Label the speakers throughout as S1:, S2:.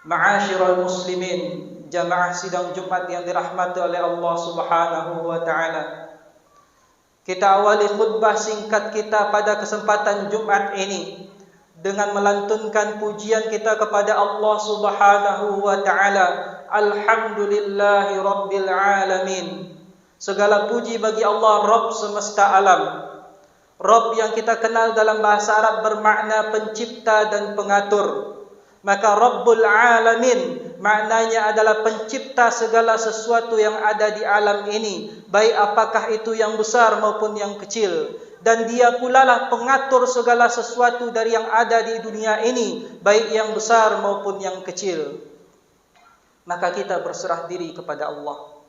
S1: Ma'asyiral muslimin, jamaah sidang Jumat yang dirahmati oleh Allah Subhanahu wa taala. Kita awali khutbah singkat kita pada kesempatan Jumat ini dengan melantunkan pujian kita kepada Allah Subhanahu wa taala. Alhamdulillahi rabbil alamin. Segala puji bagi Allah, Rabb semesta alam. Rabb yang kita kenal dalam bahasa Arab bermakna pencipta dan pengatur. Maka Rabbul Alamin maknanya adalah pencipta segala sesuatu yang ada di alam ini, baik apakah itu yang besar maupun yang kecil. Dan dia pula lah pengatur segala sesuatu dari yang ada di dunia ini, baik yang besar maupun yang kecil. Maka kita berserah diri kepada Allah,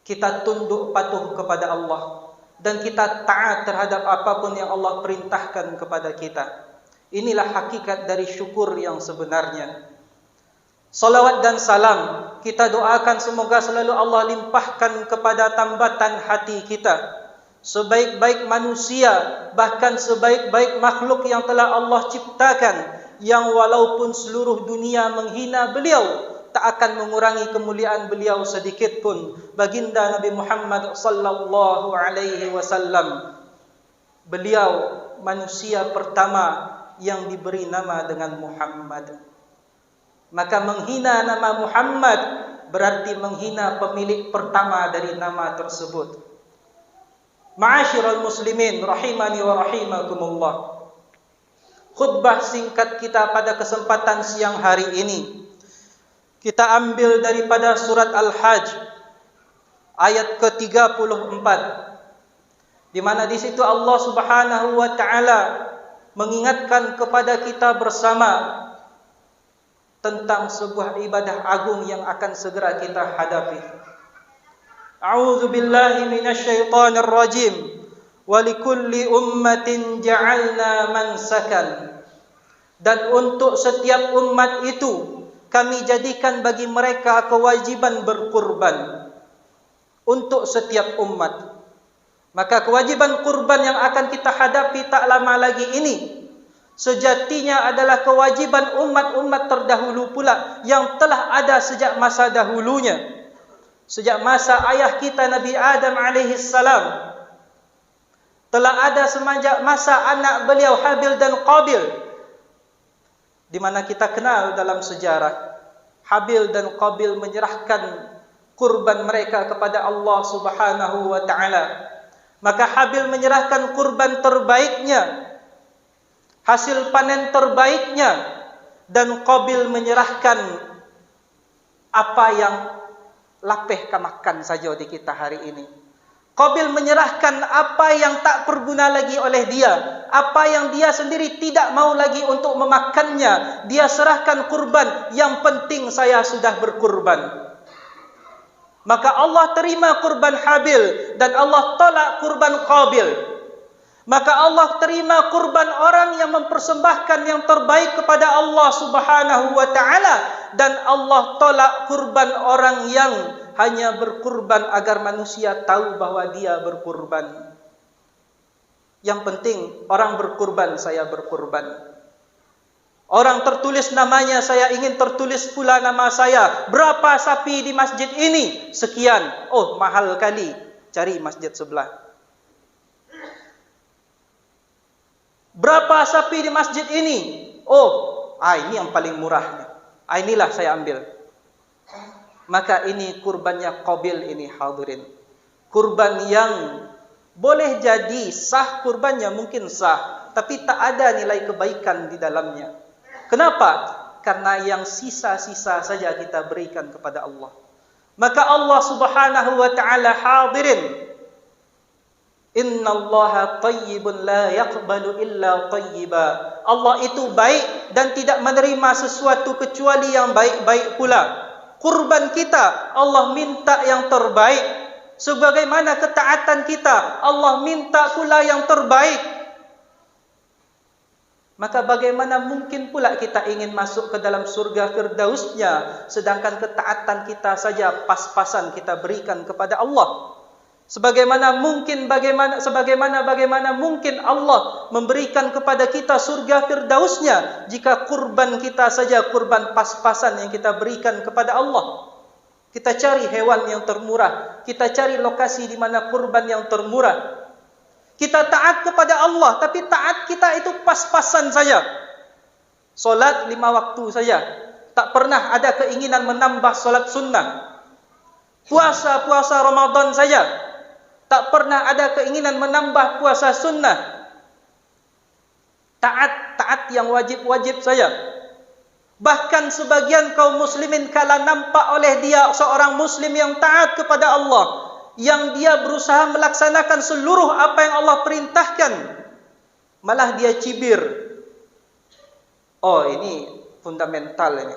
S1: kita tunduk patuh kepada Allah, dan kita taat terhadap apapun yang Allah perintahkan kepada kita. Inilah hakikat dari syukur yang sebenarnya. Salawat dan salam kita doakan semoga selalu Allah limpahkan kepada tambatan hati kita, sebaik-baik manusia, bahkan sebaik-baik makhluk yang telah Allah ciptakan, yang walaupun seluruh dunia menghina beliau, tak akan mengurangi kemuliaan beliau sedikit pun. Baginda Nabi Muhammad sallallahu alaihi wasallam, beliau manusia pertama yang diberi nama dengan Muhammad. Maka menghina nama Muhammad berarti menghina pemilik pertama dari nama tersebut. Ma'asyiral muslimin rahimani wa rahimakumullah. Khutbah singkat kita pada kesempatan siang hari ini kita ambil daripada surat Al-Hajj ayat ke-34, di mana di situ Allah Subhanahu wa taala mengingatkan kepada kita bersama tentang sebuah ibadah agung yang akan segera kita hadapi. A'udzu billahi minasyaitonir rajim. Wa likulli ummatin ja'alna mansakan. Dan untuk setiap umat itu kami jadikan bagi mereka kewajiban berkurban. Untuk setiap umat. Maka kewajiban kurban yang akan kita hadapi tak lama lagi ini sejatinya adalah kewajiban umat-umat terdahulu pula yang telah ada sejak masa dahulunya. Sejak masa ayah kita Nabi Adam alaihi salam, telah ada semenjak masa anak beliau Habil dan Qabil, di mana kita kenal dalam sejarah Habil dan Qabil menyerahkan kurban mereka kepada Allah Subhanahu wa taala. Maka Habil menyerahkan kurban terbaiknya, hasil panen terbaiknya, dan Qabil menyerahkan apa yang lapeh kamakan saja di kita hari ini. Qabil menyerahkan apa yang tak berguna lagi oleh dia, apa yang dia sendiri tidak mau lagi untuk memakannya, dia serahkan kurban, yang penting saya sudah berkurban. Maka Allah terima kurban Habil dan Allah tolak kurban Qabil. Maka Allah terima kurban orang yang mempersembahkan yang terbaik kepada Allah Subhanahu wa taala, dan Allah tolak kurban orang yang hanya berkurban agar manusia tahu bahwa dia berkurban. Yang penting orang berkurban, saya berkurban. Orang tertulis namanya, saya ingin tertulis pula nama saya. Berapa sapi di masjid ini? Sekian. Oh, mahal kali. Cari masjid sebelah. Berapa sapi di masjid ini? Oh, ini yang paling murahnya. Inilah saya ambil. Maka ini kurbannya Qabil ini, hadirin. Kurban yang boleh jadi sah, kurbannya mungkin sah, tapi tak ada nilai kebaikan di dalamnya. Kenapa? Karena yang sisa-sisa saja kita berikan kepada Allah. Maka Allah Subhanahu wa taala, hadirin, innallaha tayyibun la yaqbalu illa tayyiba. Allah itu baik dan tidak menerima sesuatu kecuali yang baik-baik pula. Kurban kita Allah minta yang terbaik, sebagaimana ketaatan kita Allah minta pula yang terbaik. Maka bagaimana mungkin pula kita ingin masuk ke dalam surga Firdausnya, sedangkan ketaatan kita saja pas-pasan kita berikan kepada Allah. Sebagaimana mungkin Allah memberikan kepada kita surga Firdausnya jika kurban kita saja kurban pas-pasan yang kita berikan kepada Allah. Kita cari hewan yang termurah, kita cari lokasi di mana kurban yang termurah. Kita taat kepada Allah, tapi taat kita itu pas-pasan saja. Solat 5 waktu saja, tak pernah ada keinginan menambah solat sunnah. Puasa Ramadan saja, tak pernah ada keinginan menambah puasa sunnah. Taat yang wajib-wajib saja. Bahkan sebagian kaum muslimin kala nampak oleh dia seorang muslim yang taat kepada Allah, yang dia berusaha melaksanakan seluruh apa yang Allah perintahkan, malah dia cibir. Oh, ini fundamental ini.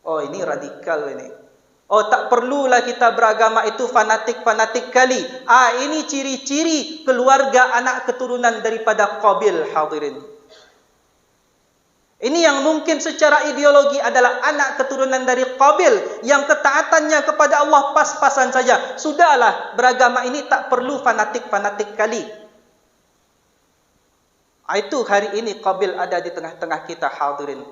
S1: Oh, ini radikal ini. Oh, tak perlulah kita beragama itu fanatik-fanatik kali. Ini ciri-ciri keluarga anak keturunan daripada Qabil, hadirin. Ini yang mungkin secara ideologi adalah anak keturunan dari Qabil yang ketaatannya kepada Allah pas-pasan saja. Sudahlah, beragama ini tak perlu fanatik-fanatik kali. Itu hari ini Qabil ada di tengah-tengah kita, hadirin.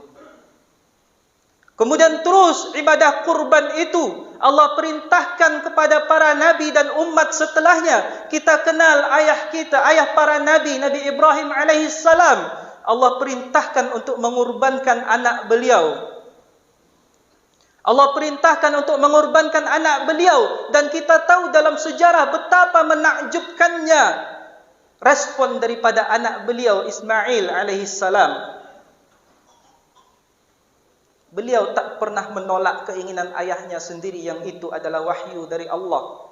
S1: Kemudian terus ibadah kurban itu Allah perintahkan kepada para nabi dan umat setelahnya. Kita kenal ayah kita, ayah para nabi, Nabi Ibrahim alaihissalam. Allah perintahkan untuk mengorbankan anak beliau. Allah perintahkan untuk mengorbankan anak beliau. Dan kita tahu dalam sejarah betapa menakjubkannya respon daripada anak beliau Ismail alaihissalam. Beliau tak pernah menolak keinginan ayahnya sendiri yang itu adalah wahyu dari Allah.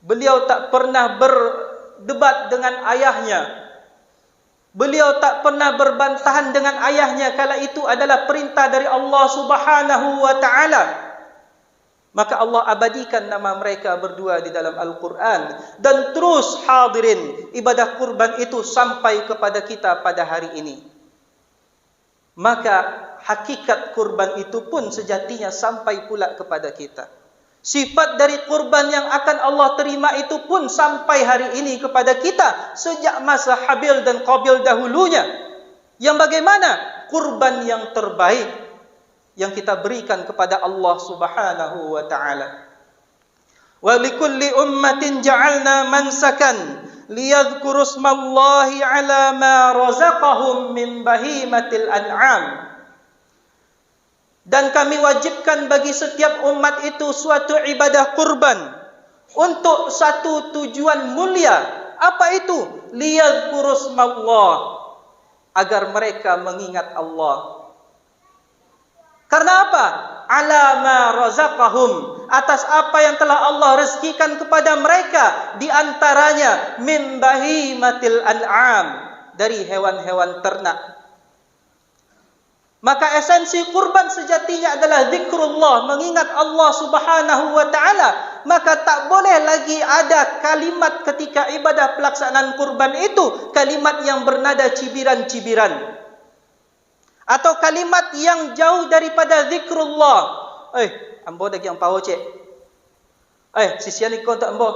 S1: Beliau tak pernah berdebat dengan ayahnya. Beliau tak pernah berbantahan dengan ayahnya kala itu adalah perintah dari Allah Subhanahu wa taala. Maka Allah abadikan nama mereka berdua di dalam Al-Quran. Dan terus hadirin, ibadah kurban itu sampai kepada kita pada hari ini. Maka hakikat kurban itu pun sejatinya sampai pula kepada kita. Sifat dari kurban yang akan Allah terima itu pun sampai hari ini kepada kita. Sejak masa Habil dan Qabil dahulunya. Yang bagaimana? Kurban yang terbaik yang kita berikan kepada Allah Subhanahu wa ta'ala. Wa likulli ummatin ja'alna mansakan liyadhkuru ismallahi ala ma razaqahum min bahimatil an'am. Dan kami wajibkan bagi setiap umat itu suatu ibadah kurban untuk satu tujuan mulia. Apa itu? Liyadhkuru ismallah, agar mereka mengingat Allah. Karena apa? Ala ma razaqahum, atas apa yang telah Allah rezekikan kepada mereka, di antaranya min bahimatil an'am, dari hewan-hewan ternak. Maka esensi kurban sejatinya adalah zikrullah, mengingat Allah Subhanahu wa ta'ala. Maka tak boleh lagi ada kalimat ketika ibadah pelaksanaan kurban itu, kalimat yang bernada cibiran-cibiran. Atau kalimat yang jauh daripada zikrullah. Ambo lagi yang pau cek. Sisian ikon tak ambo.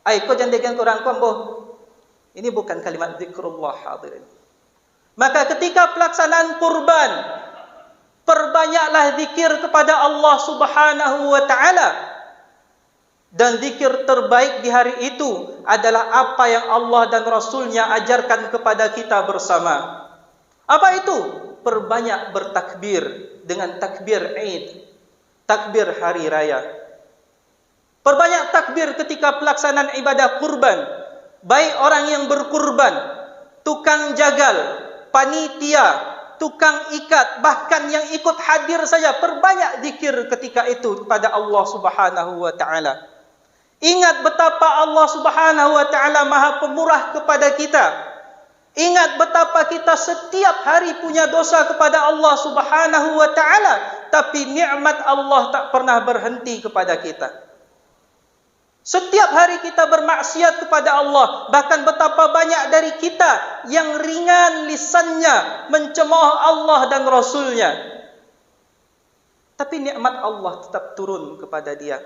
S1: Kau jangan dengan korang kau ambo. Ini bukan kalimat zikrullah, hadirin. Maka ketika pelaksanaan kurban, perbanyaklah zikir kepada Allah Subhanahu wa ta'ala. Dan zikir terbaik di hari itu adalah apa yang Allah dan Rasulnya ajarkan kepada kita bersama. Apa itu? Perbanyak bertakbir dengan takbir Eid, takbir hari raya. Perbanyak takbir ketika pelaksanaan ibadah kurban. Baik orang yang berkurban, tukang jagal, panitia, tukang ikat, bahkan yang ikut hadir saja, perbanyak zikir ketika itu kepada Allah Subhanahu wa ta'ala. Ingat betapa Allah Subhanahu wa ta'ala maha pemurah kepada kita. Ingat betapa kita setiap hari punya dosa kepada Allah Subhanahu wa ta'ala, tapi nikmat Allah tak pernah berhenti kepada kita. Setiap hari kita bermaksiat kepada Allah. Bahkan betapa banyak dari kita yang ringan lisannya mencemooh Allah dan Rasulnya. Tapi nikmat Allah tetap turun kepada dia.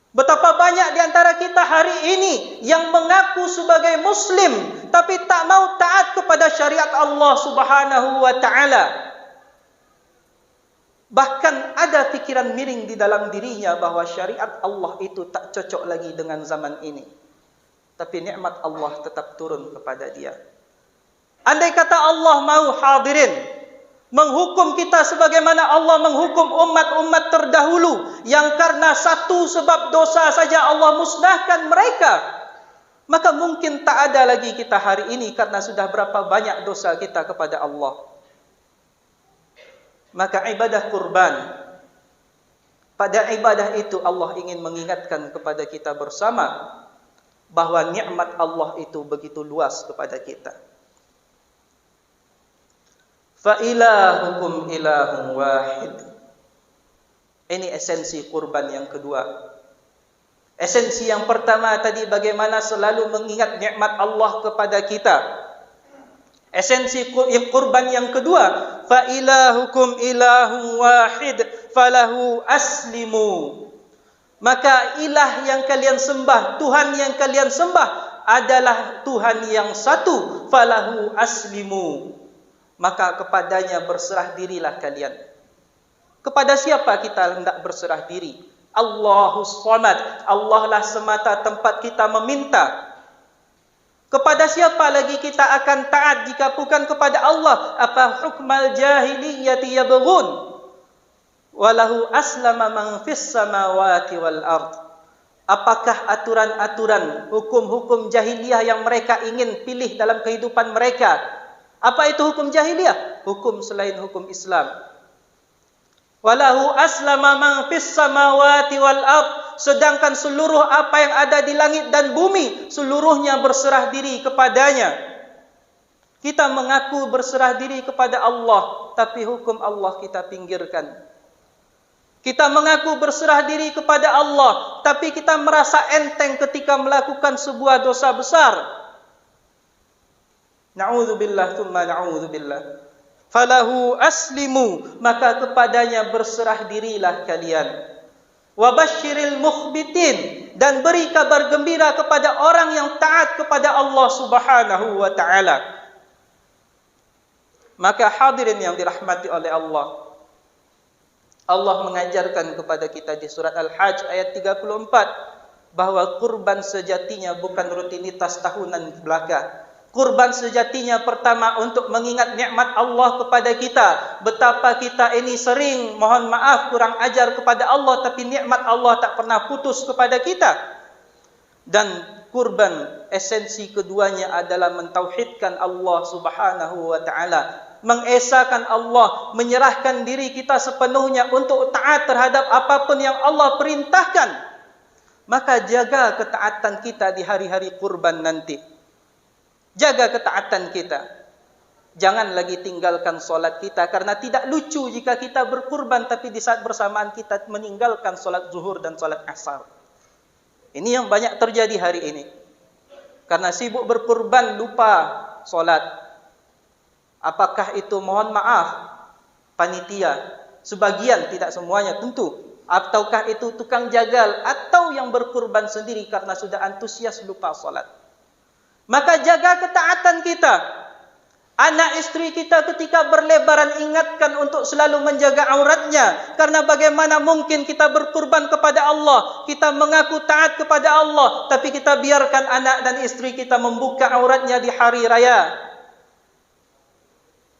S1: Betapa banyak di antara kita hari ini yang mengaku sebagai Muslim tapi tak mau taat kepada syariat Allah Subhanahu wa taala. Bahkan ada pikiran miring di dalam dirinya bahwa syariat Allah itu tak cocok lagi dengan zaman ini. Tapi nikmat Allah tetap turun kepada dia. Andai kata Allah mau hadirin menghukum kita sebagaimana Allah menghukum umat-umat terdahulu yang karena satu sebab dosa saja Allah musnahkan mereka, maka mungkin tak ada lagi kita hari ini karena sudah berapa banyak dosa kita kepada Allah. Maka ibadah kurban, pada ibadah itu Allah ingin mengingatkan kepada kita bersama bahwa nikmat Allah itu begitu luas kepada kita. Fa ilahukum ilahun wahid. Ini esensi kurban yang kedua. Esensi yang pertama tadi bagaimana selalu mengingat nikmat Allah kepada kita. Esensi kurban yang kedua, fa ilahukum ilahun wahid falahu aslimu. Maka ilah yang kalian sembah, Tuhan yang kalian sembah adalah Tuhan yang satu, falahu aslimu. Maka kepadanya berserah dirilah kalian. Kepada siapa kita hendak berserah diri? Allahus Samad. Allah lah semata tempat kita meminta. Kepada siapa lagi kita akan taat jika bukan kepada Allah? Apa hukmal jahiliyyati yabghun? Walahu aslama man fis samawati wal ard. Apakah aturan-aturan, hukum-hukum jahiliyah yang mereka ingin pilih dalam kehidupan mereka? Apa itu hukum jahiliyah? Hukum selain hukum Islam. Walahu aslama man fis samawati wal ard. Sedangkan seluruh apa yang ada di langit dan bumi, seluruhnya berserah diri kepadanya. Kita mengaku berserah diri kepada Allah, tapi hukum Allah kita pinggirkan. Kita mengaku berserah diri kepada Allah, tapi kita merasa enteng ketika melakukan sebuah dosa besar. Na'udzubillah thumma na'udzubillah. Falahu aslimu, maka kepadanya berserah dirilah kalian. Wabasyiril mukhbitin, dan beri kabar gembira kepada orang yang taat kepada Allah Subhanahu wa taala. Maka hadirin yang dirahmati oleh Allah, Allah mengajarkan kepada kita di surat Al-Hajj ayat 34 bahwa kurban sejatinya bukan rutinitas tahunan belaka. Kurban sejatinya pertama untuk mengingat nikmat Allah kepada kita. Betapa kita ini sering, mohon maaf, kurang ajar kepada Allah, tapi nikmat Allah tak pernah putus kepada kita. Dan kurban esensi keduanya adalah mentauhidkan Allah Subhanahu wa taala, mengesahkan Allah, menyerahkan diri kita sepenuhnya untuk taat terhadap apapun yang Allah perintahkan. Maka jaga ketaatan kita di hari-hari kurban nanti. Jaga ketaatan kita. Jangan lagi tinggalkan solat kita, karena tidak lucu jika kita berkurban tapi di saat bersamaan kita meninggalkan solat zuhur dan solat asar. Ini yang banyak terjadi hari ini. Karena sibuk berkurban lupa solat. Apakah itu, mohon maaf, panitia? Sebagian, tidak semuanya tentu. Ataukah itu tukang jagal atau yang berkurban sendiri karena sudah antusias lupa solat. Maka jaga ketaatan kita. Anak istri kita ketika berlebaran ingatkan untuk selalu menjaga auratnya. Karena bagaimana mungkin kita berkurban kepada Allah, kita mengaku taat kepada Allah, tapi kita biarkan anak dan istri kita membuka auratnya di hari raya.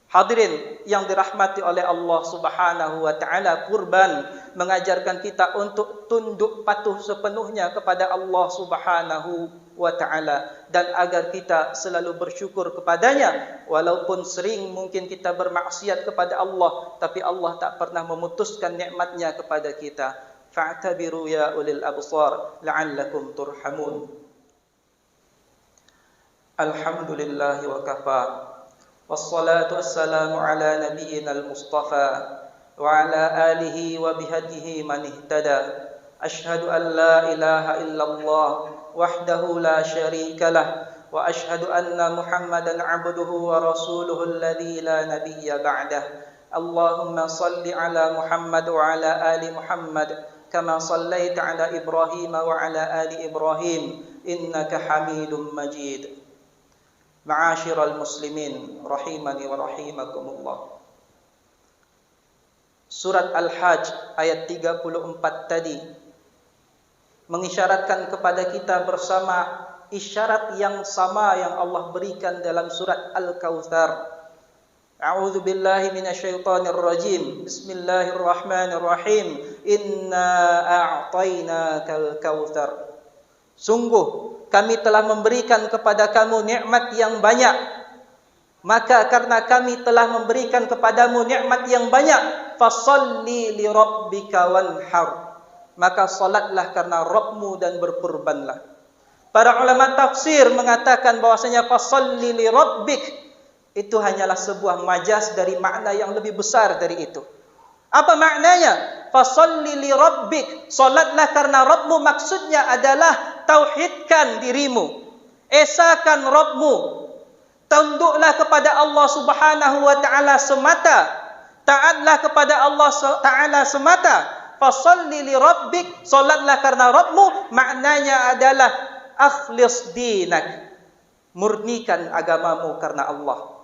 S1: Hadirin yang dirahmati oleh Allah Subhanahu wa taala, kurban mengajarkan kita untuk tunduk patuh sepenuhnya kepada Allah Subhanahu wa taala, dan agar kita selalu bersyukur kepadanya walaupun sering mungkin kita bermaksiat kepada Allah, tapi Allah tak pernah memutuskan nikmatnya kepada kita. Fa'tabiru ya ulil absar la'allakum turhamun. Alhamdulillah wa kafa. Wassalatu wassalamu ala nabiyyina al-mustafa wa ala alihi wa bihadihi man ihtada. Ashhadu an la ilaha illallah wahdahu la syarika lah wa ashhadu anna Muhammadan abduhu wa rasuluhu alladzi la nabiyya ba'dah. Allahumma salli ala Muhammad wa ala ali Muhammad كما صليت على إبراهيم وعلى آل إبراهيم إنك حميد مجيد. معاشر المسلمين rahimani wa rahimakumullah. Surat Al-Hajj ayat 34 tadi mengisyaratkan kepada kita bersama isyarat yang sama yang Allah berikan dalam surat Al-Kautsar. A'udzu billahi minasyaitonir rajim. Bismillahirrahmanirrahim. Inna a'tainakal kautsar. Sungguh kami telah memberikan kepada kamu nikmat yang banyak. Maka karena kami telah memberikan kepadamu nikmat yang banyak, fasholli li rabbika wanhar. Maka salatlah karena Rabbmu dan berkurbanlah. Para ulama tafsir mengatakan bahwasanya fasholli li rabbik itu hanyalah sebuah majaz dari makna yang lebih besar dari itu. Apa maknanya? Fasholli li rabbik, salatlah karena Rabbmu, maksudnya adalah tauhidkan dirimu, esakan Rabbmu, tunduklah kepada Allah Subhanahu wa taala semata, taatlah kepada Allah taala semata. Fasholli li rabbik, salatlah karena Rabbmu, maknanya adalah akhlis dinak, murnikan agamamu karena Allah.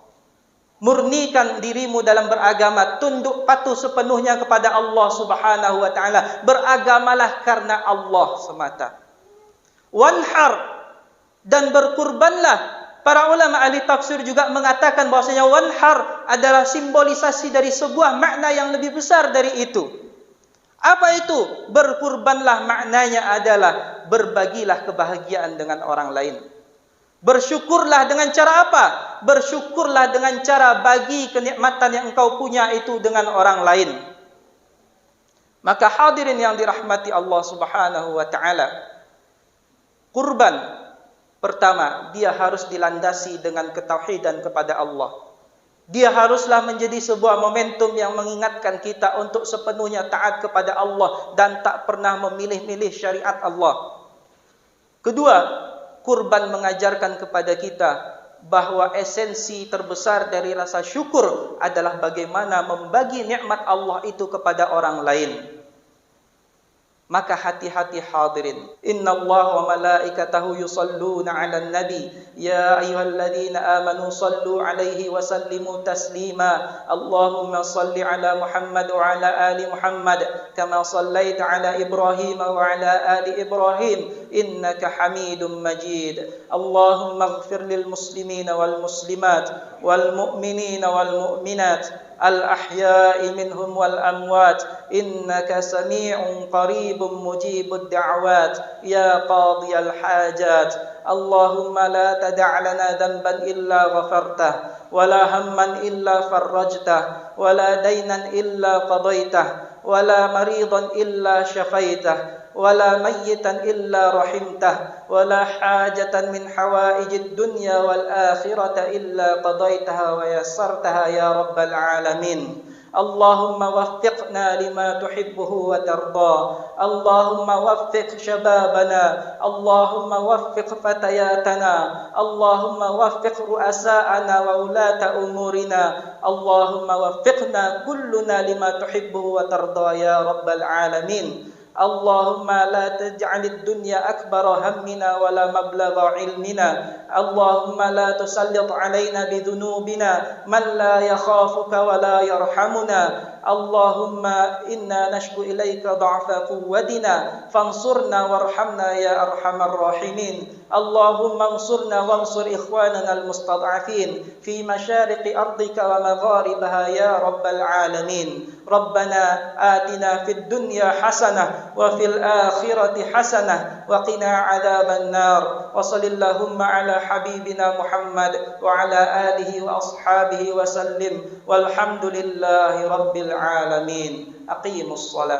S1: Murnikan dirimu dalam beragama, tunduk patuh sepenuhnya kepada Allah Subhanahu wa taala, beragamalah karena Allah semata. Wanhar, dan berkurbanlah. Para ulama ahli tafsir juga mengatakan bahwasanya wanhar adalah simbolisasi dari sebuah makna yang lebih besar dari itu. Apa itu? Berkurbanlah maknanya adalah berbagilah kebahagiaan dengan orang lain. Bersyukurlah dengan cara apa? Bersyukurlah dengan cara bagi kenikmatan yang engkau punya itu dengan orang lain. Maka hadirin yang dirahmati Allah Subhanahu wa taala, kurban pertama, dia harus dilandasi dengan ketauhidan kepada Allah. Dia haruslah menjadi sebuah momentum yang mengingatkan kita untuk sepenuhnya taat kepada Allah dan tak pernah memilih-milih syariat Allah. Kedua, kurban mengajarkan kepada kita bahwa esensi terbesar dari rasa syukur adalah bagaimana membagi nikmat Allah itu kepada orang lain. Maka hati-hati hadirin. Innallaha wa malaikatahu yusalluna 'alan nabi ya ayyuhalladzina amanu sallu 'alaihi wa sallimu taslima. Allahumma salli 'ala Muhammad wa 'ala ali Muhammad kama sallaita 'ala Ibrahim wa 'ala ali Ibrahim innaka Hamidum Majid. Allahumma ighfir lil muslimina wal muslimat wal mu'minina wal mu'minat al-ahya'i minhum wal amwat innaka sami'un qaribun mujibud da'wat ya qadiyal hajat. Allahumma la tada' lana dhanban illa ghafartah wa la hamman illa farrajtah wa la daynan illa qadaitah wa la maridan illa shafaitah ولا ميتا إلا رحمته ولا حاجة من حوائج الدنيا والآخرة إلا قضيتها ويسرتها يا رب العالمين. اللهم وفقنا لما تحبه وترضى. اللهم وفق شبابنا. اللهم وفق فتياتنا. اللهم وفق رؤساءنا وولاة أمورنا. اللهم وفقنا كلنا لما تحبه وترضى يا رب العالمين. اللهم لا تجعل الدنيا أكبر همنا ولا مبلغ علمنا. اللهم لا تسلط علينا بذنوبنا من لا يخافك ولا يرحمنا. اللهم إنا نشكو إليك ضعف قوتنا فانصرنا وارحمنا يا أرحم الراحمين. اللهم انصرنا وانصر إخواننا المستضعفين في مشارق أرضك ومغاربها يا رب العالمين. ربنا آتنا في الدنيا حسنة وفي الآخرة حسنة وقنا عذاب النار. وصل اللهم على حبيبنا محمد وعلى آله وأصحابه وسلم والحمد لله رب العالمين. أقيموا الصلاة.